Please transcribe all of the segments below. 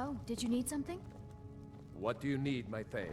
Oh, did you need something? What do you need, my Fae?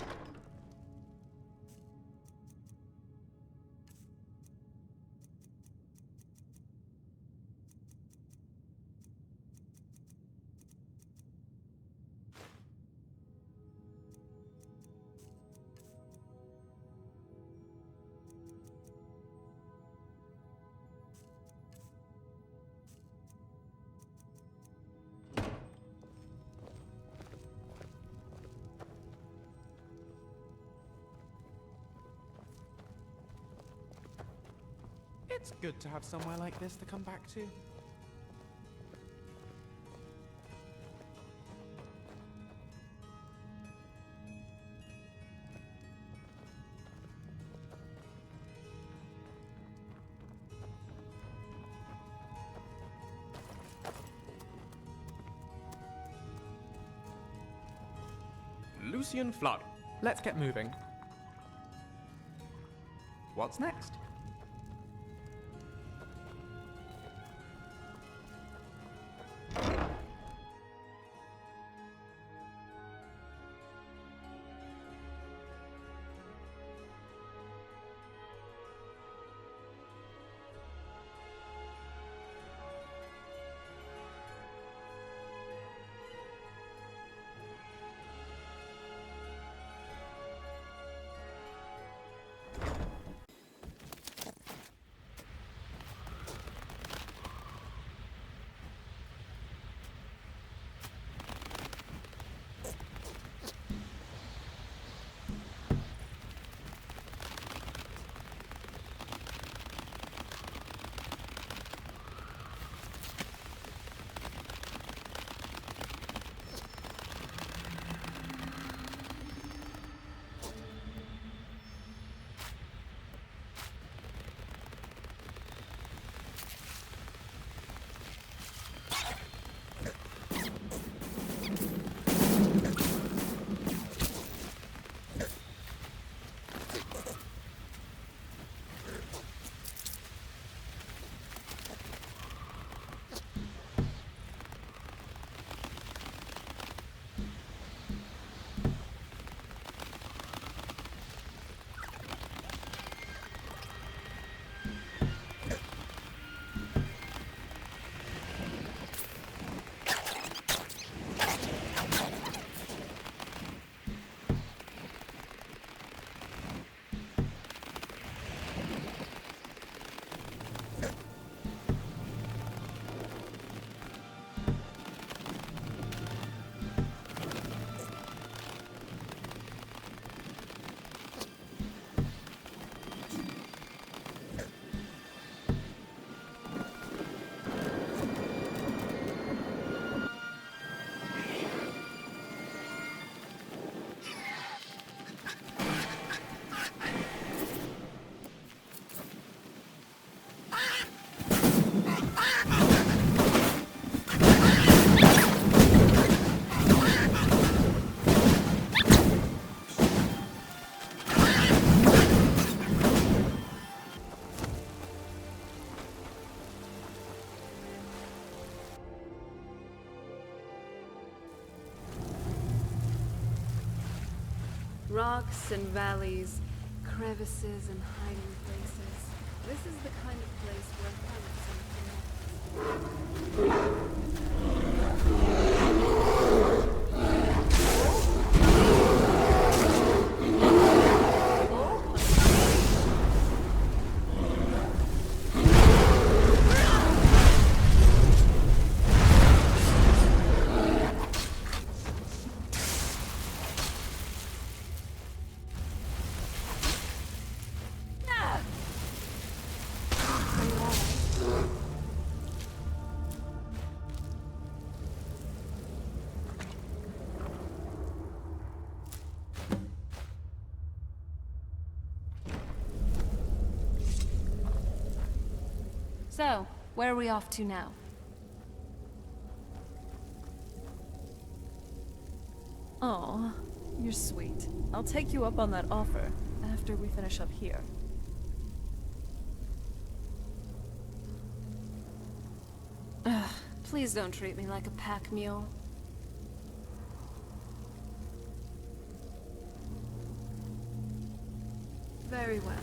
It's good to have somewhere like this to come back to. Lucian Flood. Let's get moving. What's next? Rocks and valleys, crevices and hiding places. This is the kind of place where So, where are we off to now? Aw, you're sweet. I'll take you up on that offer after we finish up here. Ugh, please don't treat me like a pack mule. Very well.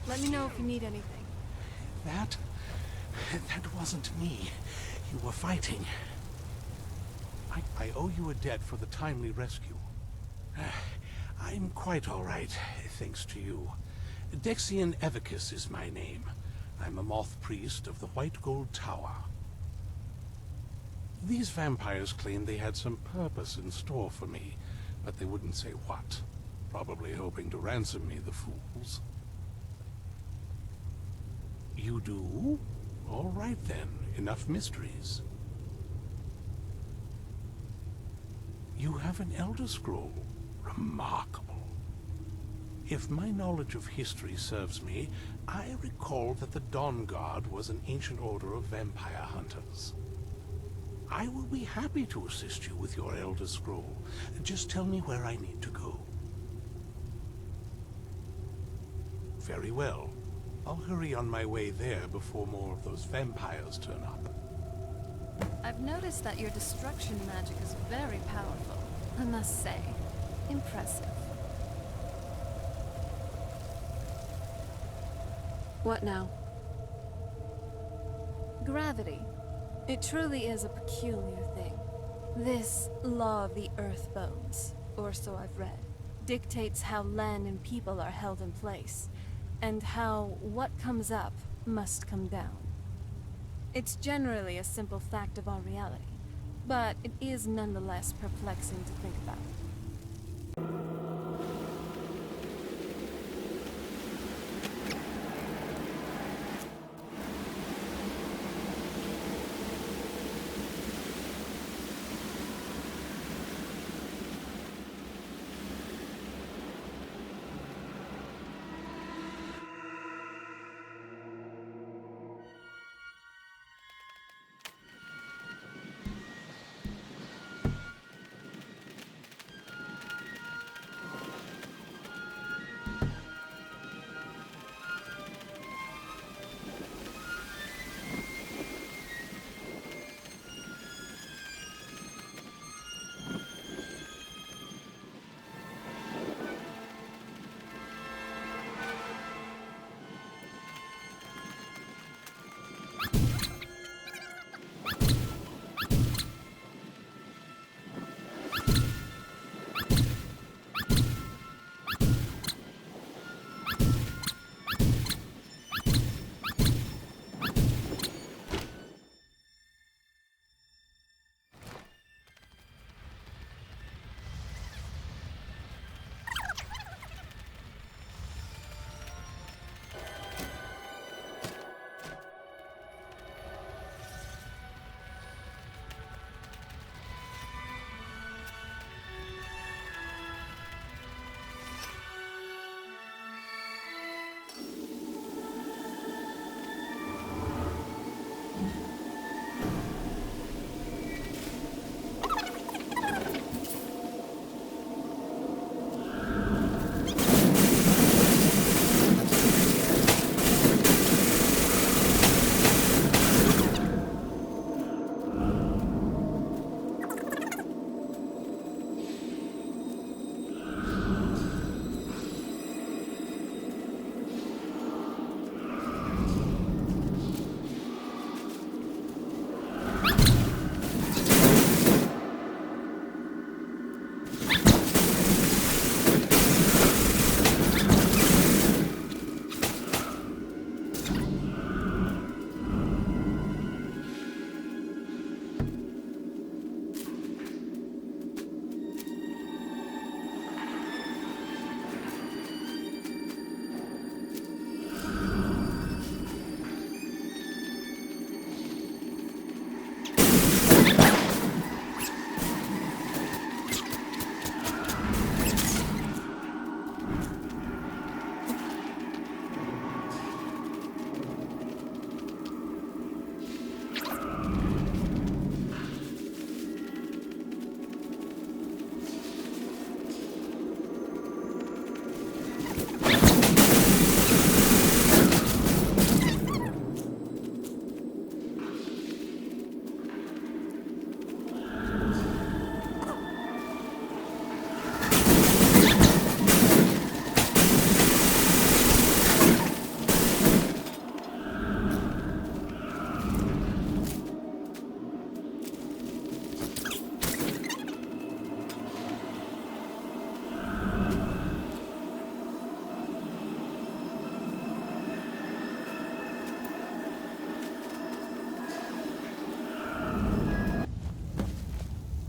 Let me know if you need anything. That wasn't me. You were fighting. I owe you a debt for the timely rescue. I'm quite all right, thanks to you. Dexian Evicus is my name. I'm a moth priest of the White Gold Tower. These vampires claimed they had some purpose in store for me, but they wouldn't say what. Probably hoping to ransom me, the fools. You do? All right then, enough mysteries. You have an Elder Scroll. Remarkable. If my knowledge of history serves me, I recall that the Dawn Guard was an ancient order of vampire hunters. I will be happy to assist you with your Elder Scroll. Just tell me where I need to go. Very well. I'll hurry on my way there before more of those vampires turn up. I've noticed that your destruction magic is very powerful. I must say, impressive. What now? Gravity. It truly is a peculiar thing. This law of the earth bones, or so I've read, dictates how land and people are held in place, and how what comes up must come down. It's generally a simple fact of our reality, but it is nonetheless perplexing to think about.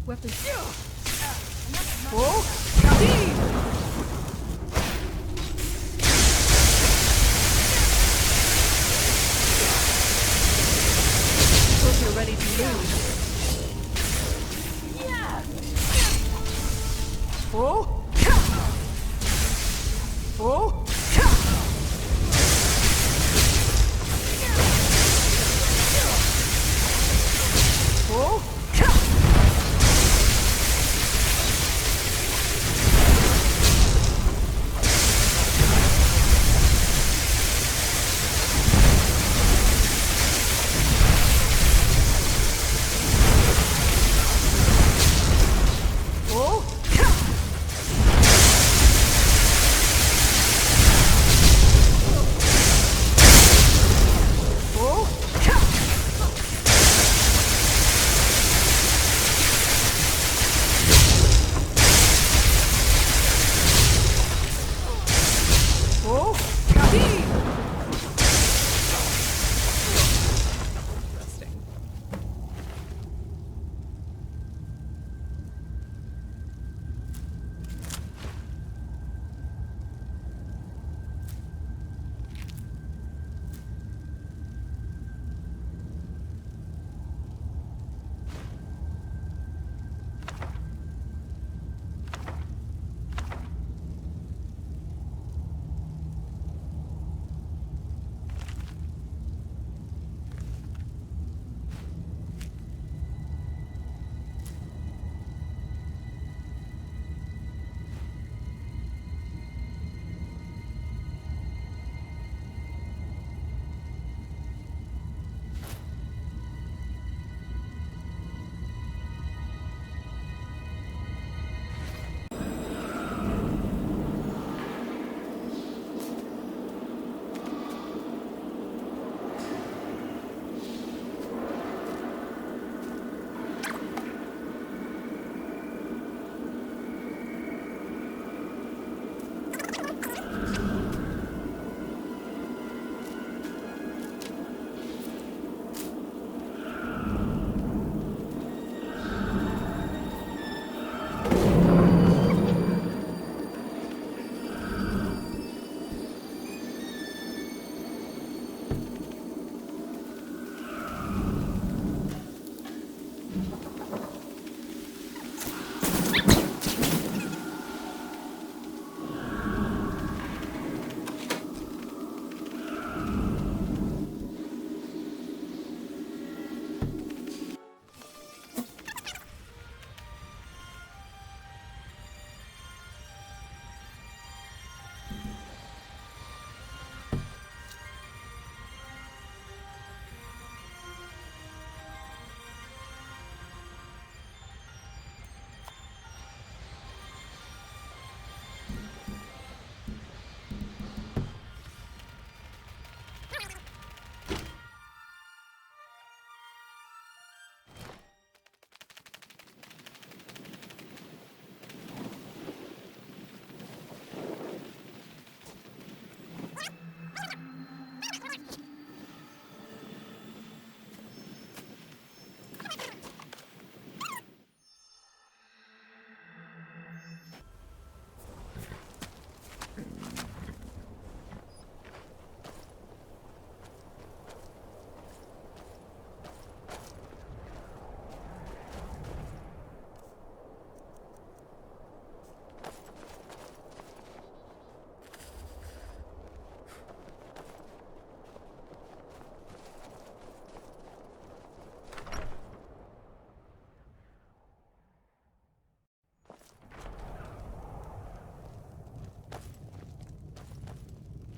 Weapons. Hope you're ready to lose. Oh! Oh! Oh!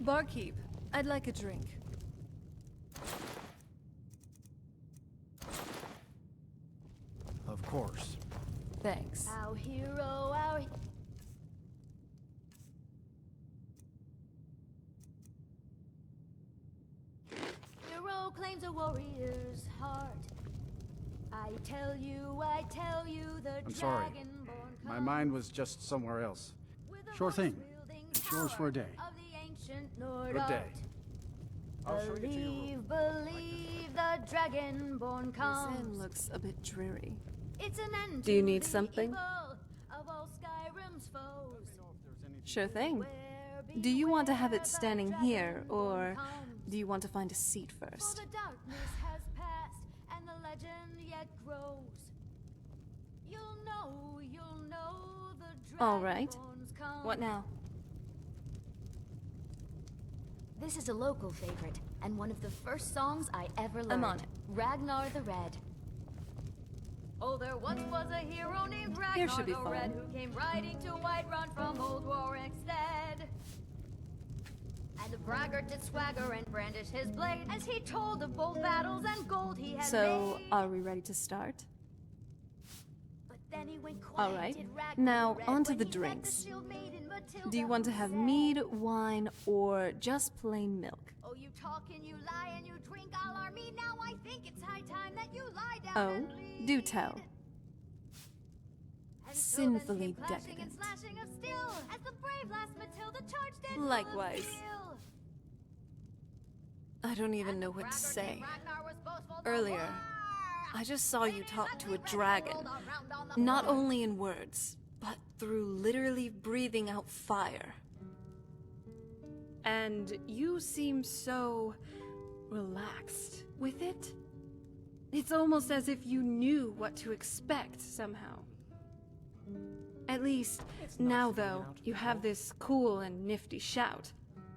Barkeep, I'd like a drink. Of course. Thanks. Our hero, our... Hero claims a warrior's heart. I tell you, the I'm sorry. dragonborn My mind was just somewhere else. Sure thing. It's yours for a day. Good day. I'll show you to your room. Believe the dragonborn This comes. inn looks a bit dreary. It's an end Do you to need the something? evil of all Skyrim's foes. Sure thing. Where Do you want to have beware it standing the here, or dragonborn comes. do you want to find a seat For first? the darkness has passed, and the legend yet grows. You'll know the All right. What now? This is a local favorite, and one of the first songs I ever learned. I'm on it. Ragnar the Red. Oh, there once was a hero named Here Ragnar should be the fun. Red who came riding to Whiterun from old Warwick's dead. And the braggart did swagger and brandish his blade as he told of bold battles and gold he had So, made. are we ready to start? But then he went quiet, All right. did Ragnar Now, the Red, on to when the he met drinks. the shield maiden Matilda Do you want to who have said, mead, wine, or just plain milk? "Oh, you talk and you lie and you drink all our mead. Now I think it's high time that you lie down Oh, and bleed." do tell. And so then Sinfully came clashing and decadent. slashing of steel as the brave last Matilda charged in full of Likewise. zeal. I don't even And know the what to braggart say. named Ragnar was boastful the Earlier, war. I just saw you When his talk to ugly a red head dragon. rolled around on the Not floor. only in words, but through literally breathing out fire. And you seem so relaxed with it. It's almost as if you knew what to expect somehow. At least, now though, you have this cool and nifty shout.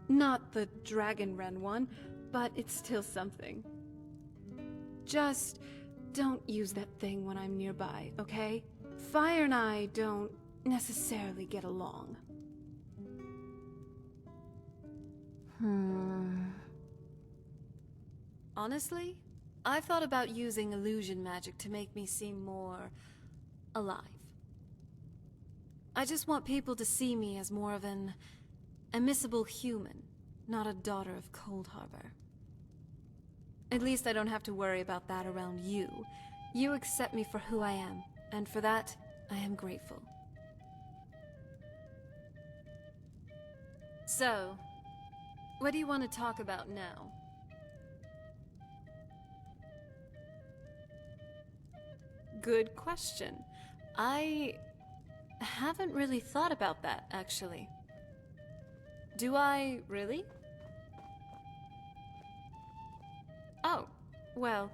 Not the Dragon Ren one, but it's still something. Just don't use that thing when I'm nearby, okay? Fire and I don't necessarily get along. Honestly, I've thought about using illusion magic to make me seem more alive. I just want people to see me as more of an admissible human, not a daughter of Cold Harbor. At least I don't have to worry about that around you. You accept me for who I am, and for that, I am grateful. So, what do you want to talk about now? Good question. I haven't really thought about that, actually. Do I really? Oh, well,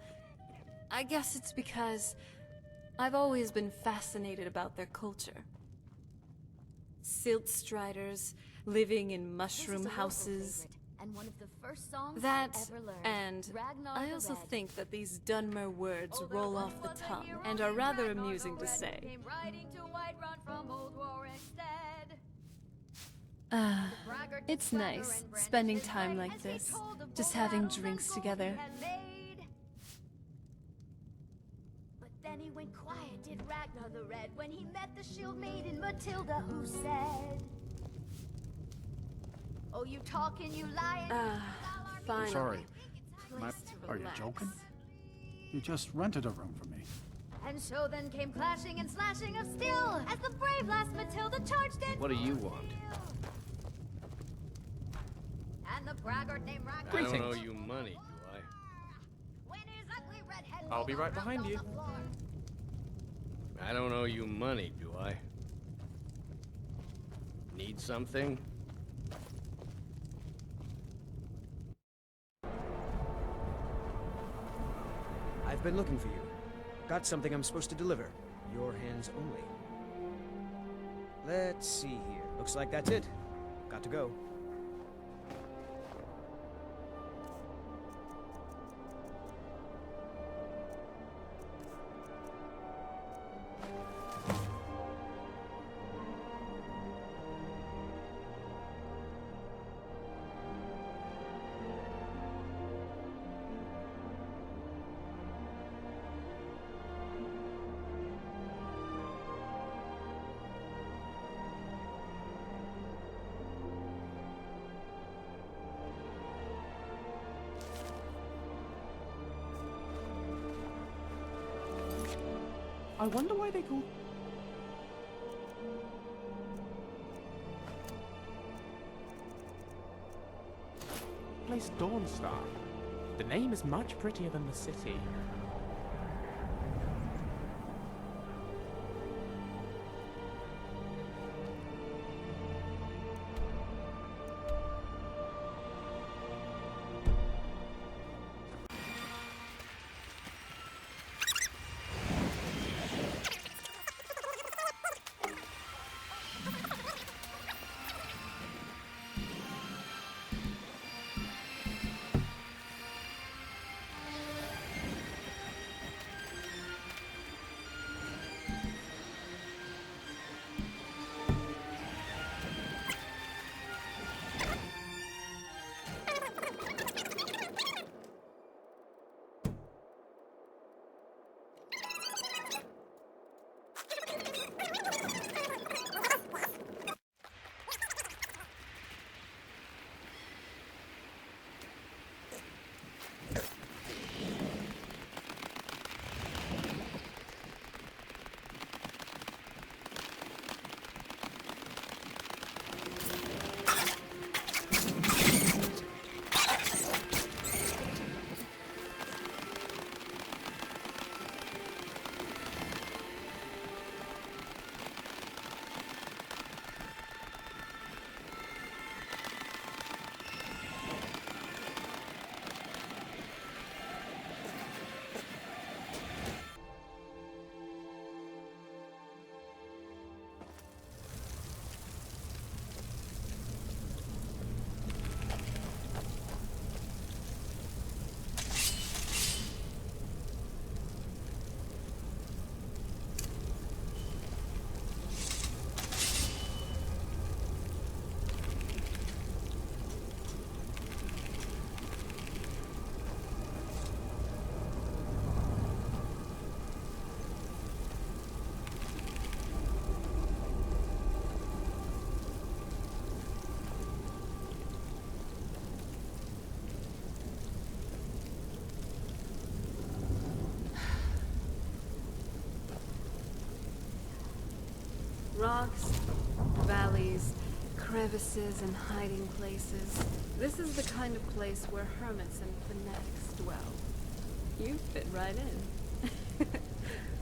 I guess it's because I've always been fascinated about their culture. Silt striders, living in This is mushroom a local houses. favorite, and one of the first songs That, I ever learned. and Ragnar I the also Red. think that these Dunmer words Oh, there roll once off the was a tongue hero and are named rather Ragnar the amusing to Red who say. came riding to Whiterun from old Warwick's dead. Ah, The braggart did it's swagger nice and brandish spending his time blade like as he this, told of just bold having battles and drinks gold he together. had made. But then he went quiet, did Ragnar the Red, when he met the shield maiden Matilda, who said, "Oh, you talk and you lie and you Ah, drink all our mead. fine. Sorry. Place to Are you relax. joking? You just rented a room for me. And so then came clashing and slashing of steel as the brave last Matilda charged in. What do you want? And the braggart named Ragnar. Greetings. I don't owe you money, do I? When his ugly red head I'll be rolled right around behind on you. the floor. I don't owe you money, do I? Need something? I've been looking for you. Got something I'm supposed to deliver. Your hands only. Let's see here. Looks like that's it. Got to go. I wonder why they call... place Dawnstar. The name is much prettier than the city. rocks, valleys, crevices, and hiding places. This is the kind of place where hermits and fanatics dwell. You fit right in.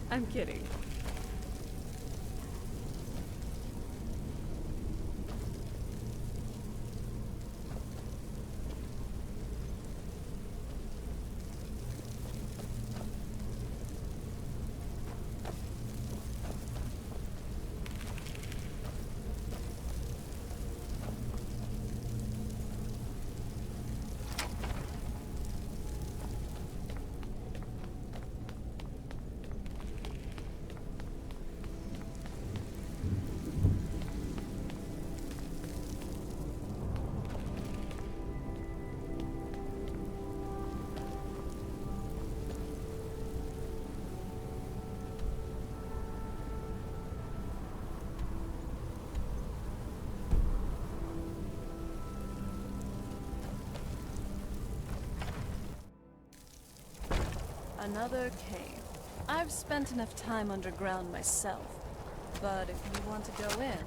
I'm kidding. Another cave. I've spent enough time underground myself, but if you want to go in,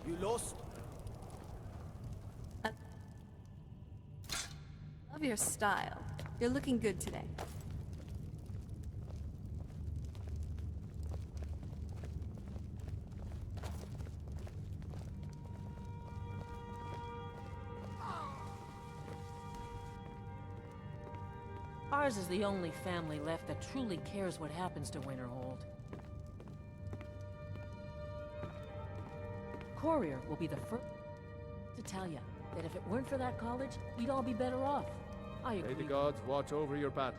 You lost? love your style. You're looking good today. Ours is the only family left that truly cares what happens to WinterHold. Courier will be the first to tell you that if it weren't for that college, we'd all be better off. I agree. May the gods watch over your battle.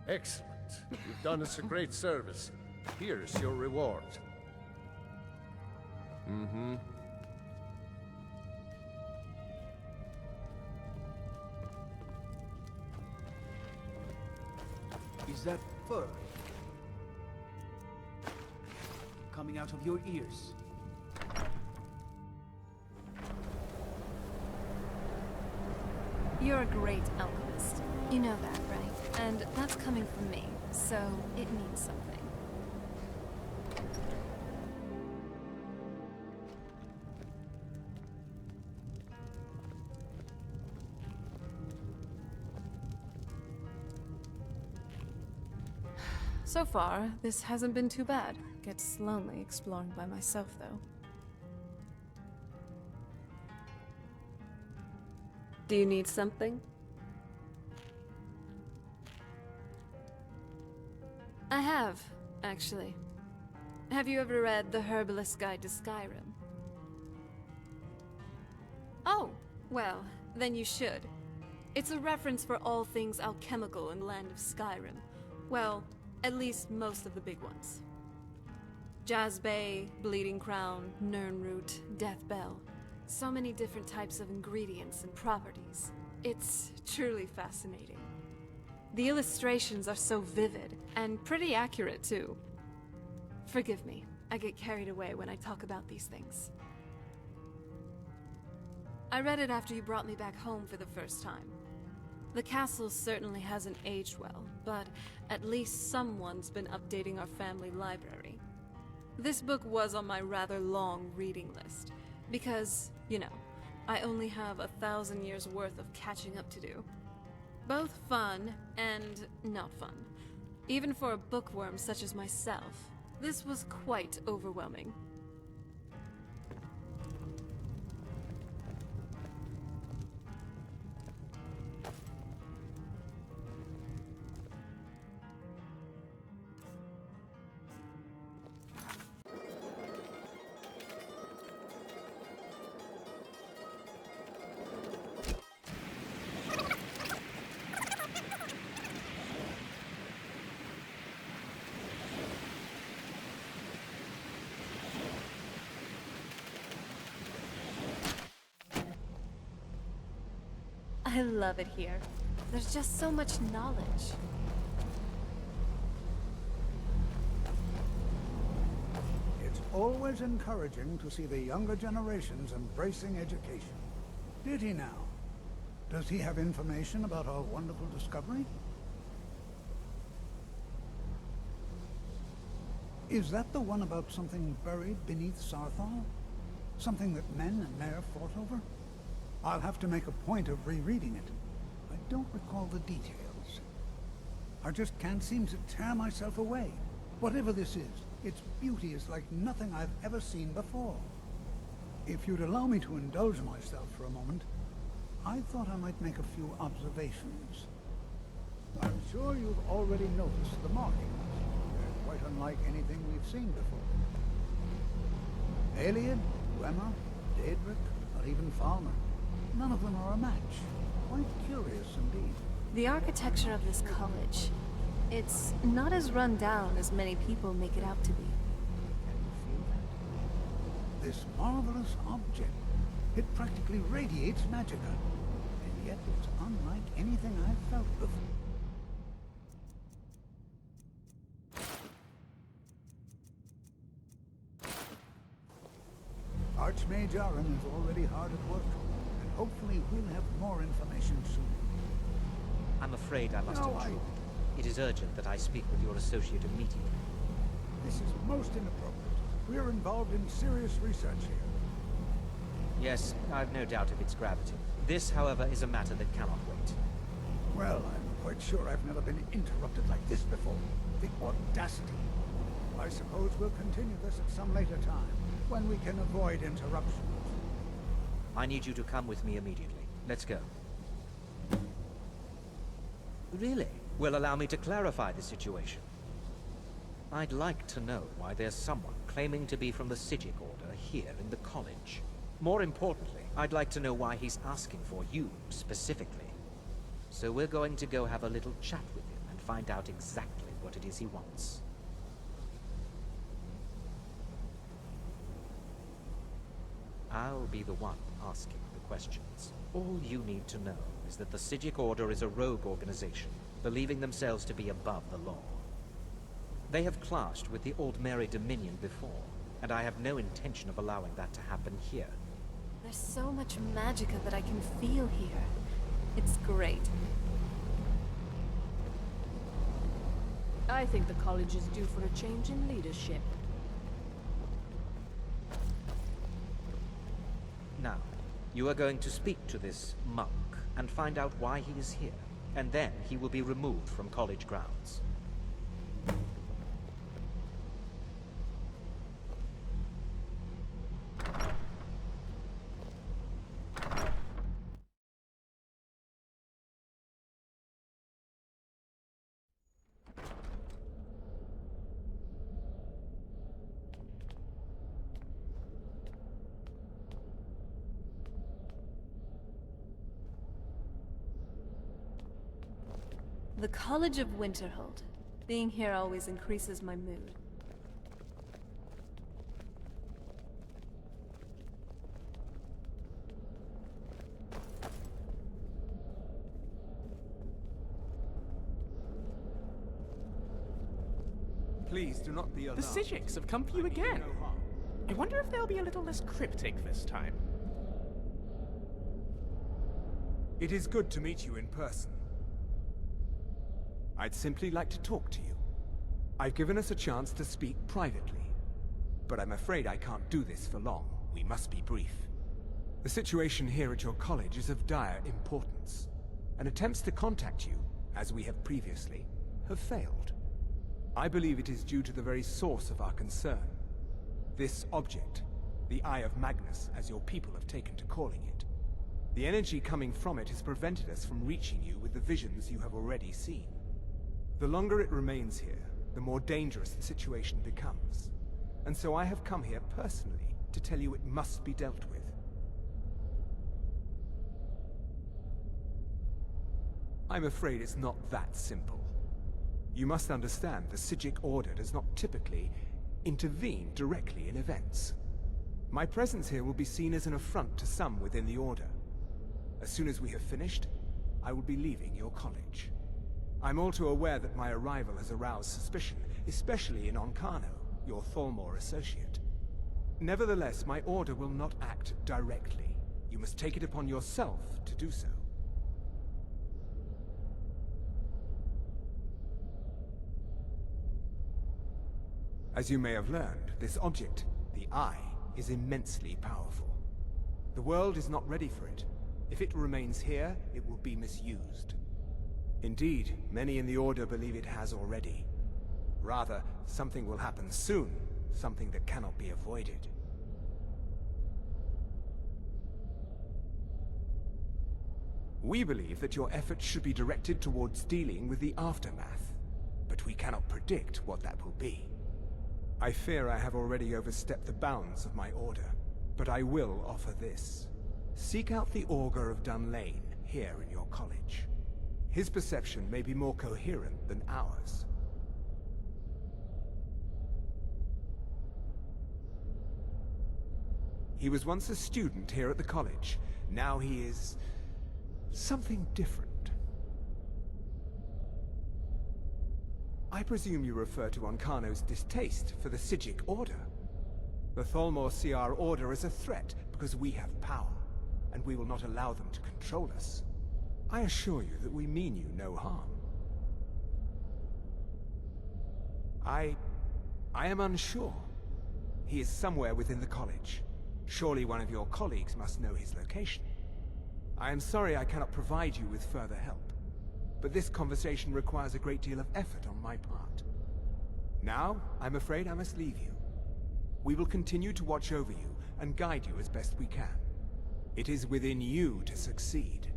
Excellent. You've done us a great service. Here's your reward. Mm-hmm. Is that fur coming out of your ears? You're a great alchemist. You know that, right? And that's coming from me, so it means something. So far, this hasn't been too bad. Gets lonely exploring by myself, though. Do you need something? I have, actually. Have you ever read The Herbalist's Guide to Skyrim? Oh, well, then you should. It's a reference for all things alchemical in the land of Skyrim. Well, at least most of the big ones. Jazbay, Bleeding Crown, Nirnroot, Death Bell. So many different types of ingredients and properties. It's truly fascinating. The illustrations are so vivid, and pretty accurate too. Forgive me, I get carried away when I talk about these things. I read it after you brought me back home for the first time. The castle certainly hasn't aged well, but at least someone's been updating our family library. This book was on my rather long reading list, because, you know, I only have 1,000 years worth of catching up to do. Both fun and not fun. Even for a bookworm such as myself, this was quite overwhelming. I love it here. There's just so much knowledge. It's always encouraging to see the younger generations embracing education. Did he now? Does he have information about our wonderful discovery? Is that the one about something buried beneath Sarthal? Something that men and Mare fought over? I'll have to make a point of rereading it. I don't recall the details. I just can't seem to tear myself away. Whatever this is, its beauty is like nothing I've ever seen before. If you'd allow me to indulge myself for a moment, I thought I might make a few observations. I'm sure you've already noticed the markings. They're quite unlike anything we've seen before. Aliad, Wemmer, Daedric, or even Falmer. None of them are a match. Quite curious indeed. The architecture of this college, it's not as run down as many people make it out to be. Can you feel that? This marvelous object, it practically radiates magicka. And yet it's unlike anything I've felt before. Archmage Aaron is already hard at work. Hopefully we'll have more information soon. I'm afraid I must No, intrude. It is urgent that I speak with your associate immediately. This is most inappropriate. We're involved in serious research here. Yes, I've no doubt of its gravity. This, however, is a matter that cannot wait. Well, I'm quite sure I've never been interrupted like this before. The audacity. I suppose we'll continue this at some later time, when we can avoid interruptions. I need you to come with me immediately. Let's go. Really? Well, allow me to clarify the situation. I'd like to know why there's someone claiming to be from the Psyjic Order here in the college. More importantly, I'd like to know why he's asking for you, specifically. So we're going to go have a little chat with him and find out exactly what it is he wants. I'll be the one asking the questions. All you need to know is that the Psyjic Order is a rogue organization, believing themselves to be above the law. They have clashed with the Old Mary Dominion before, and I have no intention of allowing that to happen here. There's so much magicka that I can feel here. It's great. I think the college is due for a change in leadership. Now, you are going to speak to this monk and find out why he is here, and then he will be removed from college grounds. The College of WinterHold. Being here always increases my mood. Please do not be alarmed. The Psyjics have come for you again. I wonder if they'll be a little less cryptic this time. It is good to meet you in person. I'd simply like to talk to you. I've given us a chance to speak privately, but I'm afraid I can't do this for long. We must be brief. The situation here at your college is of dire importance, and attempts to contact you, as we have previously, have failed. I believe it is due to the very source of our concern. This object, the Eye of Magnus, as your people have taken to calling it. The energy coming from it has prevented us from reaching you with the visions you have already seen. The longer it remains here, the more dangerous the situation becomes. And so I have come here personally to tell you it must be dealt with. I'm afraid it's not that simple. You must understand the Psyjic Order does not typically intervene directly in events. My presence here will be seen as an affront to some within the Order. As soon as we have finished, I will be leaving your college. I'm all too aware that my arrival has aroused suspicion, especially in Onkano, your Thalmor associate. Nevertheless, my order will not act directly. You must take it upon yourself to do so. As you may have learned, this object, the Eye, is immensely powerful. The world is not ready for it. If it remains here, it will be misused. Indeed, many in the Order believe it has already. Rather, something will happen soon, something that cannot be avoided. We believe that your efforts should be directed towards dealing with the aftermath, but we cannot predict what that will be. I fear I have already overstepped the bounds of my order, but I will offer this. Seek out the Augur of Dunlane here in your college. His perception may be more coherent than ours. He was once a student here at the college. Now he is something different. I presume you refer to Onkano's distaste for the Psyjic Order. The Thalmor see our order as a threat because we have power, and we will not allow them to control us. I assure you that we mean you no harm. I am unsure. He is somewhere within the college. Surely one of your colleagues must know his location. I am sorry I cannot provide you with further help, but this conversation requires a great deal of effort on my part. Now, I'm afraid I must leave you. We will continue to watch over you and guide you as best we can. It is within you to succeed.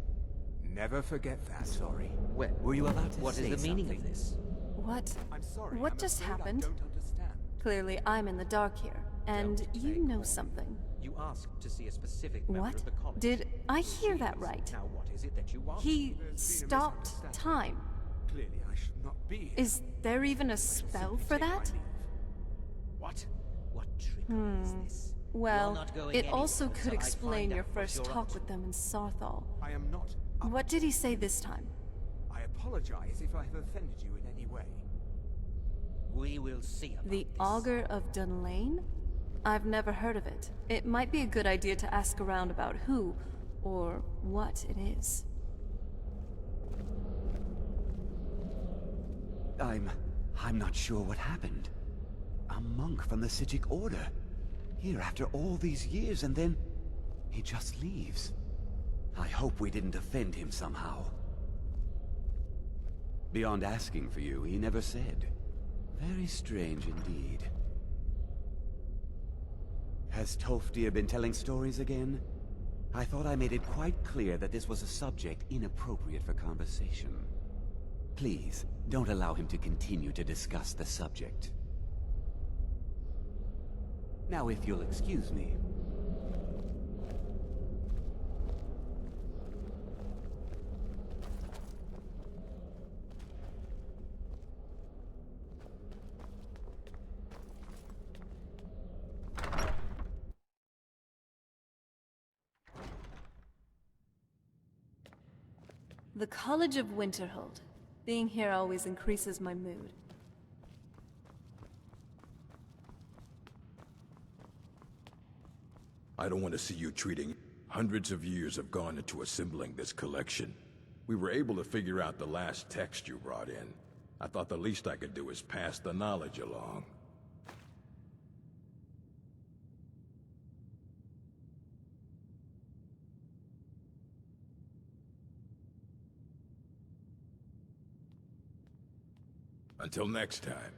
Never forget that. Sorry. Were you about to say something? What is the meaning of this? What? I'm sorry. What just happened? I don't understand. Clearly, I'm in the dark here, and you know something. You asked to see a specific member What? of the college. Did I hear that right? Now what is it that you want? He stopped time. Clearly, I should not be here. Is there even a spell for that? What? What trickery is this? Well, not going it also anywhere could until I explain find your out what first you're talk up to. with them in Sarthal. I am not. What did he say this time? I apologize if I have offended you in any way. We will see about The this. Augur of Dunlane? I've never heard of it. It might be a good idea to ask around about who or what it is. I'm not sure what happened. A monk from the Psyjic Order. Here after all these years, and then he just leaves. I hope we didn't offend him somehow. Beyond asking for you, he never said. Very strange indeed. Has Toftir been telling stories again? I thought I made it quite clear that this was a subject inappropriate for conversation. Please, don't allow him to continue to discuss the subject. Now, if you'll excuse me. The College of WinterHold. Being here always increases my mood. I don't want to see you treating... Hundreds of years have gone into assembling this collection. We were able to figure out the last text you brought in. I thought the least I could do is pass the knowledge along. Until next time.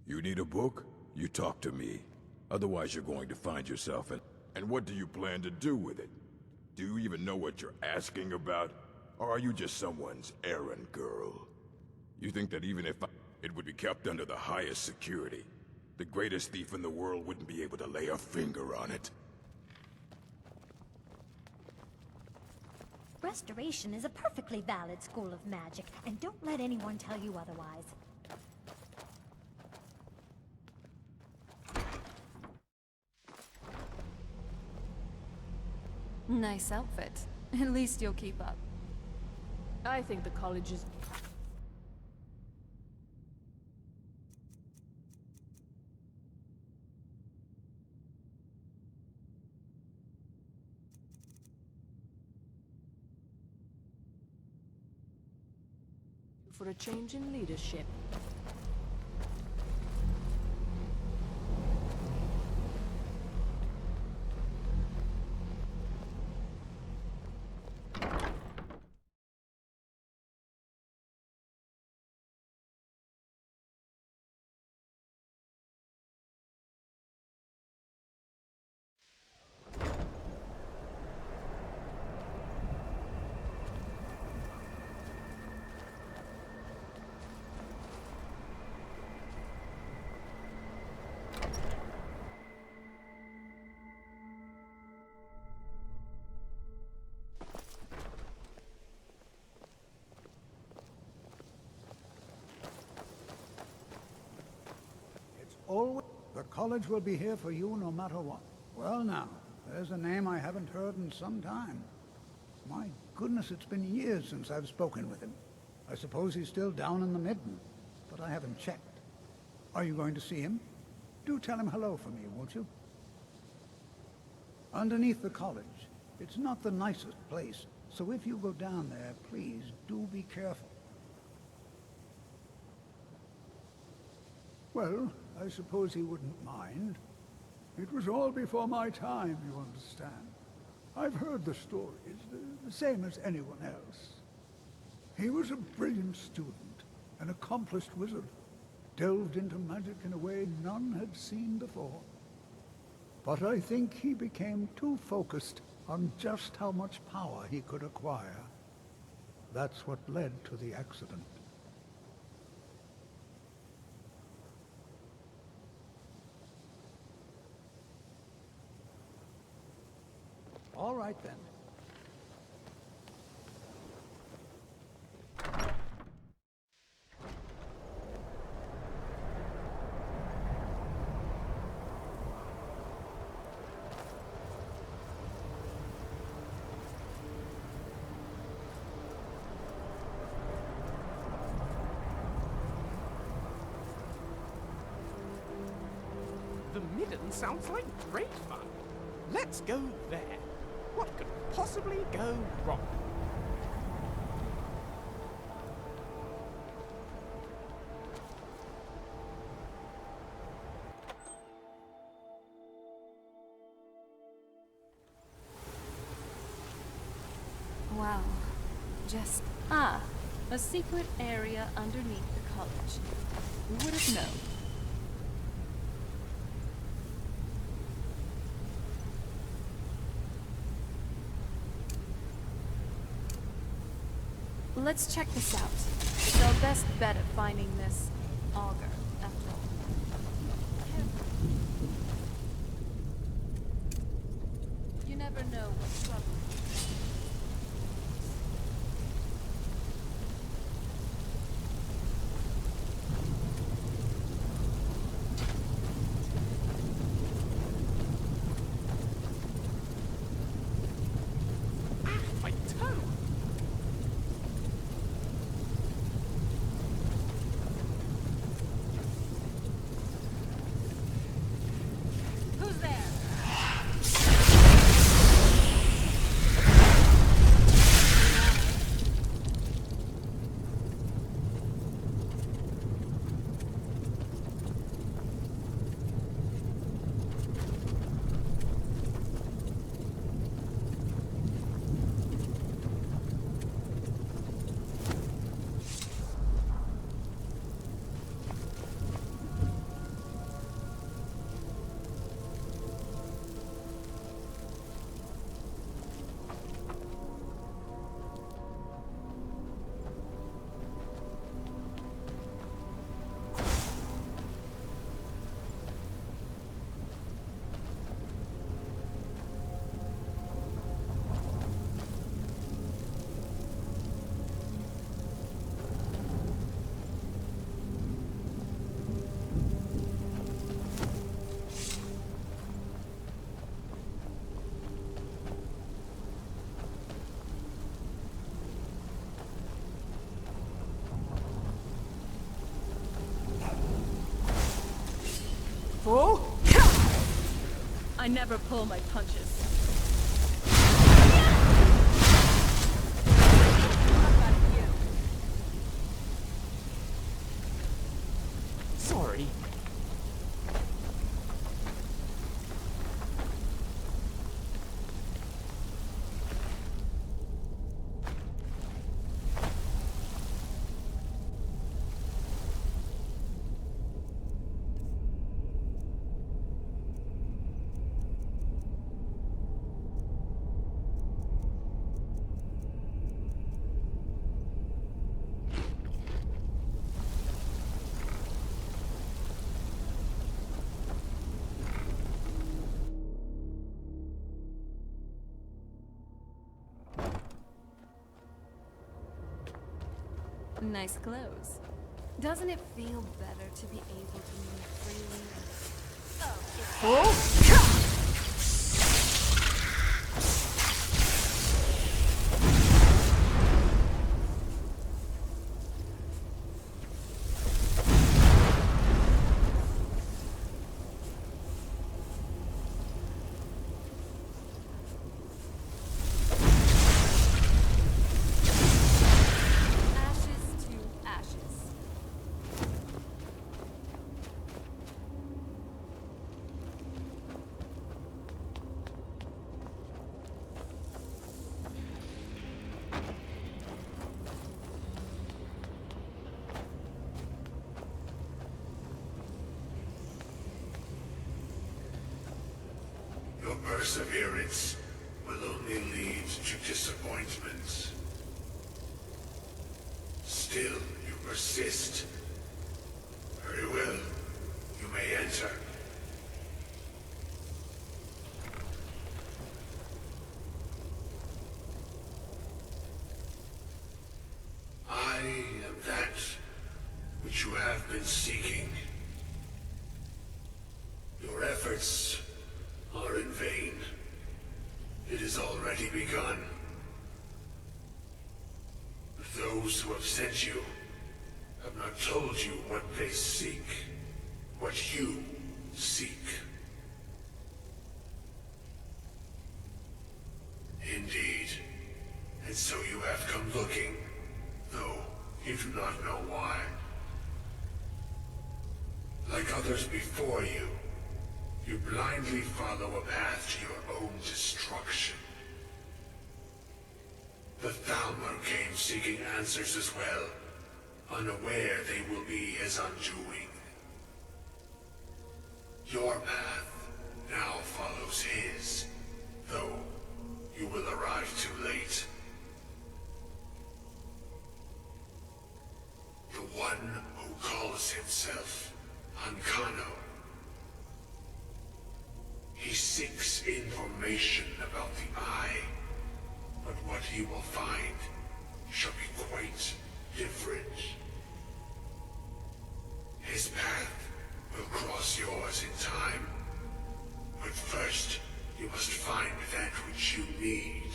You need a book? You talk to me. Otherwise you're going to find yourself in... And what do you plan to do with it? Do you even know what you're asking about? Or are you just someone's errand girl? You think that even if it would be kept under the highest security, the greatest thief in the world wouldn't be able to lay a finger on it? Restoration is a perfectly valid school of magic, and don't let anyone tell you otherwise. Nice outfit. At least you'll keep up. I think the college is... for a change in leadership. Always, the college will be here for you no matter what. Well now, there's a name I haven't heard in some time. My goodness, it's been years since I've spoken with him. I suppose he's still down in the Midden, but I haven't checked. Are you going to see him? Do tell him hello for me, won't you? Underneath the college. It's not the nicest place, so if you go down there, please do be careful. Well, I suppose he wouldn't mind. It was all before my time, you understand. I've heard the stories, the same as anyone else. He was a brilliant student, an accomplished wizard, delved into magic in a way none had seen before. But I think he became too focused on just how much power he could acquire. That's what led to the accident. All right, then. The Midden sounds like great fun. Let's go there. What could possibly go wrong? Wow. Just... a secret area underneath the college. Who would have known? Let's check this out. It's our best bet at finding this auger, after all. You never know what's trouble. My toe! Who's there? Oh! I never pull my punches. Sorry. Nice clothes. Doesn't it feel better to be able to move freely? Ashes to ashes. Your perseverance will only lead to disappointments. Still, you persist. Very well. You may enter. I am that which you have been seeking. Your efforts are in vain. It has already begun. Those who have sent you have not told you what they seek, what you seek. Indeed. And so you have come looking, though you do not know why. Like others before you, you blindly follow a path to your own destruction. The Thalmor came seeking answers as well, unaware they will be his undoing. Your path now follows his, though you will arrive too late. seeks information about the Eye, but what he will find shall be quite different. His path will cross yours in time, but first you must find that which you need.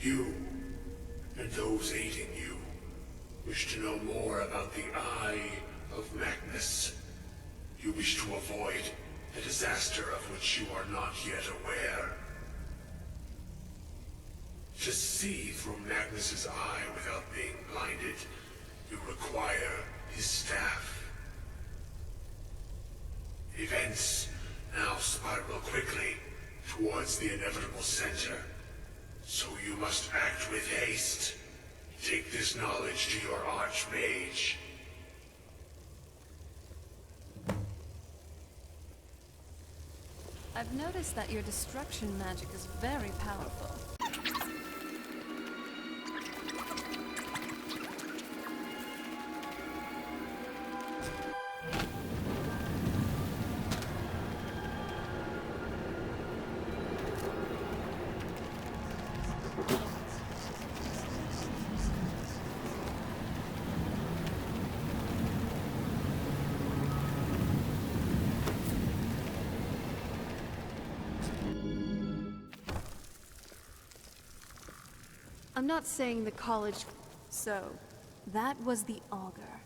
You, and those aiding you, wish to know more about the Eye of Magnus. You wish to avoid the disaster of which you are not yet aware. To see through Magnus's eye without being blinded, you require his staff. Events now spiral quickly towards the inevitable center, so you must act with haste. Take this knowledge to your Archmage. I've noticed that your destruction magic is very powerful. I'm not saying the college... So, that was the Augur.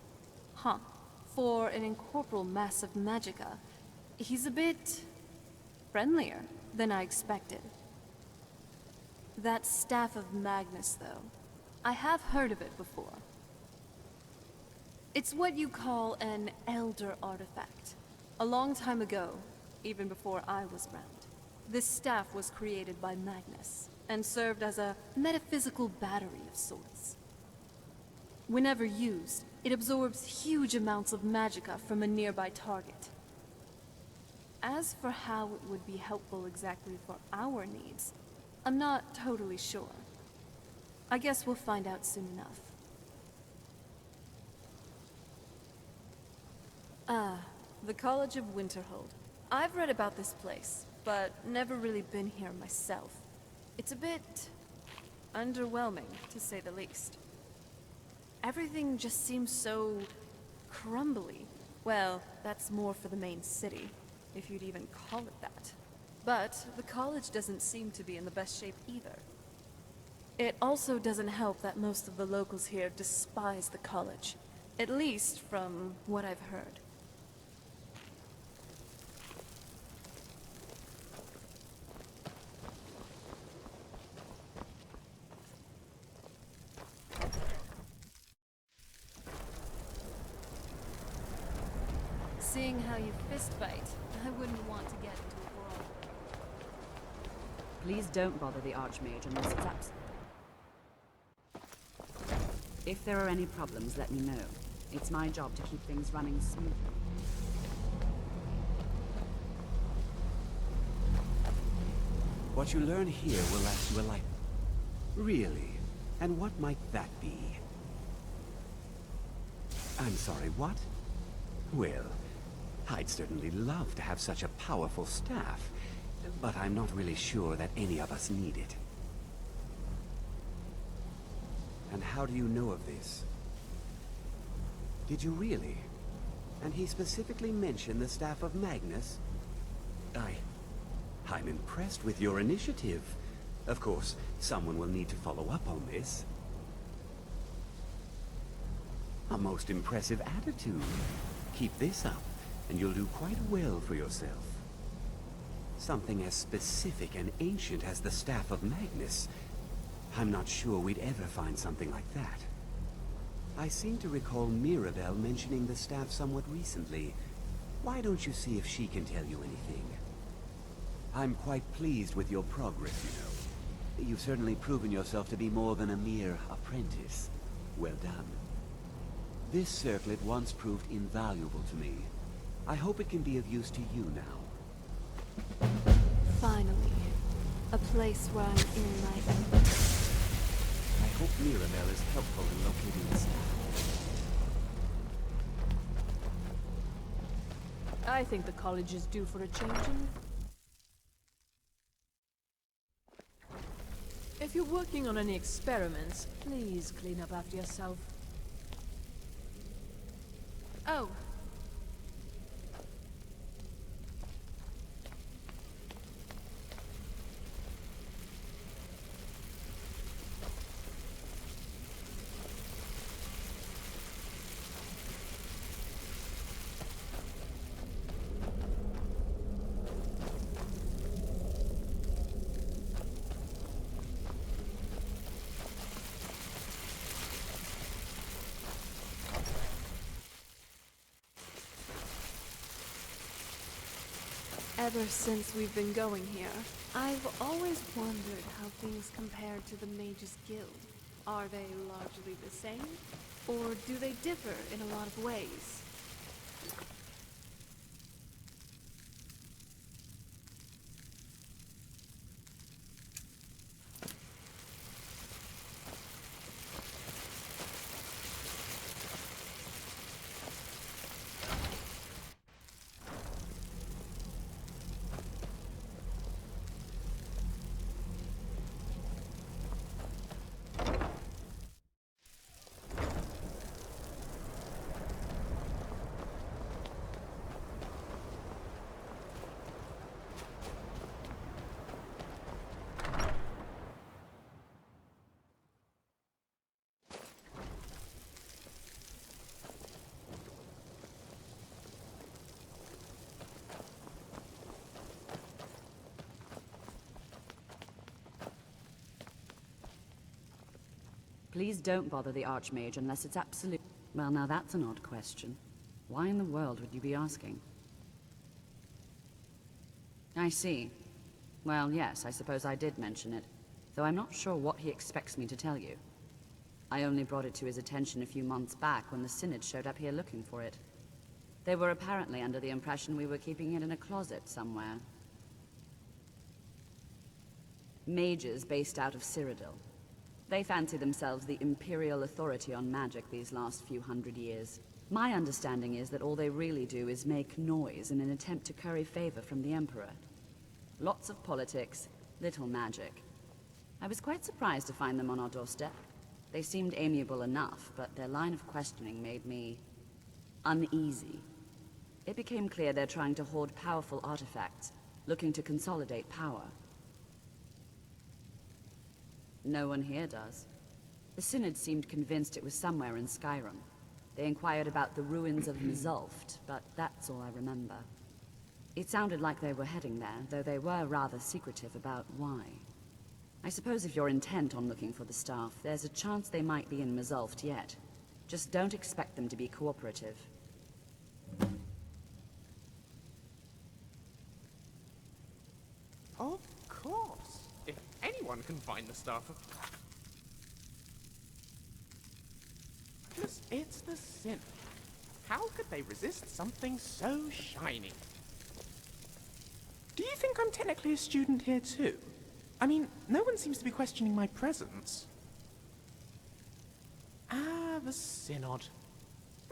Huh. For an incorporeal mass of magicka, he's a bit... friendlier than I expected. That Staff of Magnus, though. I have heard of it before. It's what you call an elder artifact. A long time ago, even before I was around, this staff was created by Magnus, and served as a metaphysical battery of sorts. Whenever used, it absorbs huge amounts of magicka from a nearby target. As for how it would be helpful exactly for our needs, I'm not totally sure. I guess we'll find out soon enough. The College of WinterHold. I've read about this place, but never really been here myself. It's a bit... underwhelming, to say the least. Everything just seems so... crumbly. Well, that's more for the main city, if you'd even call it that. But the college doesn't seem to be in the best shape either. It also doesn't help that most of the locals here despise the college, at least from what I've heard. Seeing how you fist fight, I wouldn't want to get into a brawl. Please don't bother the Archmage unless it's absent. If there are any problems, let me know. It's my job to keep things running smoothly. What you learn here will last you a life. Really? And what might that be? I'm sorry, what? Well, I'd certainly love to have such a powerful staff, but I'm not really sure that any of us need it. And how do you know of this? Did you really? And he specifically mentioned the staff of Magnus? I'm impressed with your initiative. Of course, someone will need to follow up on this. A most impressive attitude. Keep this up, and you'll do quite well for yourself. Something as specific and ancient as the Staff of Magnus. I'm not sure we'd ever find something like that. I seem to recall Mirabelle mentioning the staff somewhat recently. Why don't you see if she can tell you anything? I'm quite pleased with your progress, you know. You've certainly proven yourself to be more than a mere apprentice. Well done. This circlet once proved invaluable to me. I hope it can be of use to you now. Finally, a place where I'm enlightened. I hope Mirabelle is helpful in locating the staff. I think the college is due for a changing. If you're working on any experiments, please clean up after yourself. Oh. Ever since we've been going here, I've always wondered how things compare to the Mages Guild. Are they largely the same? Or do they differ in a lot of ways? Please don't bother the Archmage unless it's absolute. Well, now that's an odd question. Why in the world would you be asking? I see. Well, yes, I suppose I did mention it, though I'm not sure what he expects me to tell you. I only brought it to his attention a few months back when the Synod showed up here looking for it. They were apparently under the impression we were keeping it in a closet somewhere. Mages based out of Cyrodiil. They fancy themselves the imperial authority on magic these last few hundred years. My understanding is that all they really do is make noise in an attempt to curry favor from the Emperor. Lots of politics, little magic. I was quite surprised to find them on our doorstep. They seemed amiable enough, but their line of questioning made me uneasy. It became clear they're trying to hoard powerful artifacts, looking to consolidate power. No one here does. The Synod seemed convinced it was somewhere in Skyrim. They inquired about the ruins of Mzulft, but that's all I remember. It sounded like they were heading there, though they were rather secretive about why. I suppose if you're intent on looking for the staff, there's a chance they might be in Mzulft yet. Just don't expect them to be cooperative. Of course. If anyone can find the staff of... Plus, it's the Synod. How could they resist something so shiny? Do you think I'm technically a student here too? I mean, no one seems to be questioning my presence. Ah, the Synod.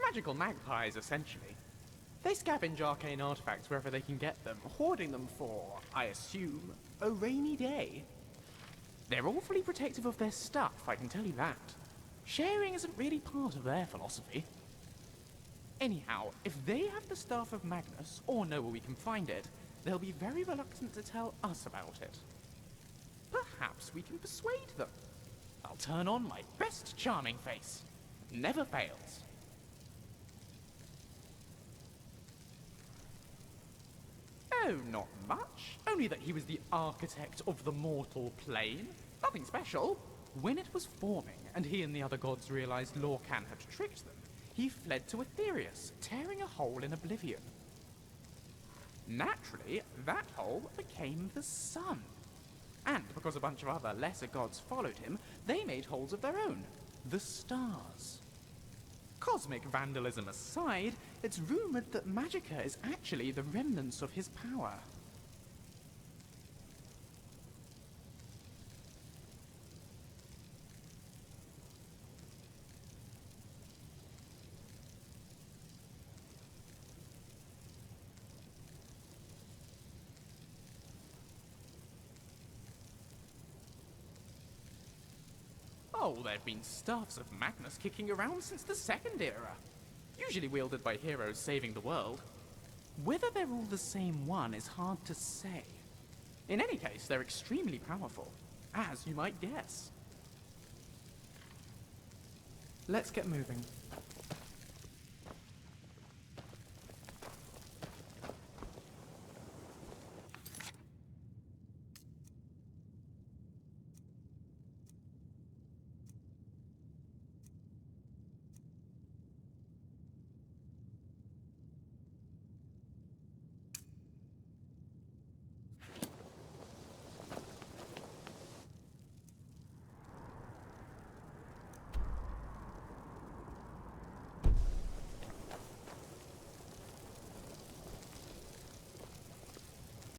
Magical magpies, essentially. They scavenge arcane artifacts wherever they can get them, hoarding them for, I assume, a rainy day. They're awfully protective of their stuff, I can tell you that. Sharing isn't really part of their philosophy. Anyhow, if they have the staff of Magnus, or know where we can find it, they'll be very reluctant to tell us about it. Perhaps we can persuade them. I'll turn on my best charming face. Never fails. Oh, not much. Only that he was the architect of the mortal plane. Nothing special. When it was forming, and he and the other gods realized Lorcan had tricked them, he fled to Aetherius, tearing a hole in oblivion. Naturally, that hole became the sun. And because a bunch of other lesser gods followed him, they made holes of their own, the stars. Cosmic vandalism aside, it's rumored that Magicka is actually the remnants of his power. Oh, there have been staffs of Magnus kicking around since the Second Era. Usually wielded by heroes saving the world. Whether they're all the same one is hard to say. In any case, they're extremely powerful, as you might guess. Let's get moving.